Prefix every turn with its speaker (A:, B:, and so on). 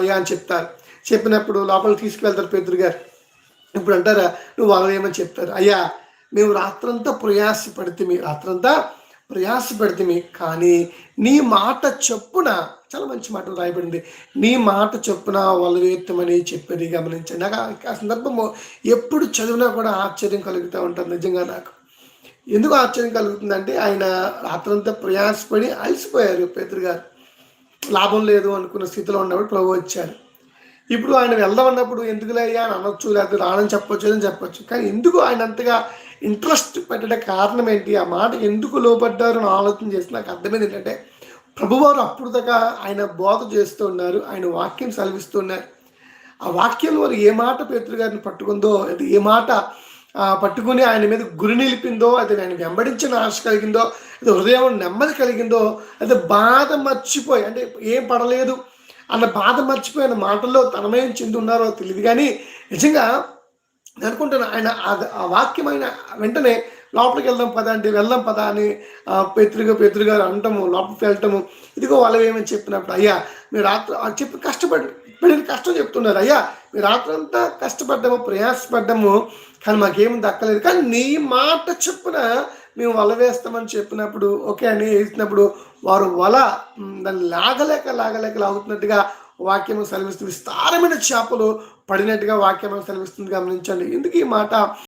A: అయ్యా అని చెప్తారు. చెప్పినప్పుడు లోపలికి తీసుకువెళ్తారు పేతురు గారు. ఇప్పుడు అంటారా, నువ్వు వలవేయమని చెప్తారు. అయ్యా మేము రాత్రంతా ప్రయాసపడితిమి కానీ నీ మాట చొప్పున, చాలా మంచి మాట రాయబడింది, నీ మాట చొప్పున వలవేత్తమని చెప్పేది గమనించండి. నాకు ఆ సందర్భము ఎప్పుడు చదివినా కూడా ఆశ్చర్యం కలుగుతూ ఉంటుంది నిజంగా నాకు. ఎందుకు ఆశ్చర్యం కలుగుతుందంటే, ఆయన రాత్రంతా ప్రయాసపడి అలసిపోయారు పేతురు గారు. లాభం లేదు అనుకున్న స్థితిలో ఉన్నప్పుడు ప్రభు వచ్చారు. ఇప్పుడు ఆయన వెళ్దామన్నప్పుడు ఎందుకులే అయ్యా అని అనొచ్చు, లేకపోతే రానని చెప్పొచ్చు అని చెప్పొచ్చు. కానీ ఎందుకు ఆయన అంతగా ఇంట్రెస్ట్ పెట్టడం కారణం ఏంటి? ఆ మాట ఎందుకు లోపడ్డారు అని ఆలోచన చేసి నాకు అర్థమైంది ఏంటంటే, ప్రభువారు అప్పుడు దాకా ఆయన బోధ చేస్తూ ఉన్నారు, ఆయన వాక్యం సెలవిస్తున్నారు. ఆ వాక్యం వారు ఏ మాట పేతురు గారిని పట్టుకుందో, అది ఏ మాట పట్టుకుని ఆయన మీద గురి నిలిపిందో, అది ఆయన వెంబడించిన ఆశ కలిగిందో, అది హృదయం నెమ్మది కలిగిందో, అది బాధ మర్చిపోయి, అంటే ఏం పడలేదు అన్న బాధ మర్చిపోయిన మాటల్లో తనమయం చెంది ఉన్నారో తెలియదు. కానీ నిజంగా నేను అనుకుంటున్నా, ఆయన ఆ వాక్యమైన వెంటనే లోపలికి వెళ్దాం పదా అని పేతురు గారు అనటము, లోపలికి వెళ్ళటము, ఇదిగో వాళ్ళు ఏమని చెప్పినప్పుడు, అయ్యా మీరు రాత్రి చెప్పి కష్టం చెప్తున్నారు, అయ్యా మీరు రాత్రంతా కష్టపడ్డాము, ప్రయాసపడ్డాము, కానీ మాకేమి దక్కలేదు, కానీ నీ మాట చొప్పున మేము వల వేస్తామని చెప్పినప్పుడు, ఓకే అని వేసినప్పుడు వారు దాన్ని లాగుతున్నట్టుగా వాక్యము సెలవిస్తుంది. విస్తారమైన చేపలు పడినట్టుగా వాక్యం సెలవిస్తుంది. గమనించండి. ఎందుకు ఈ మాట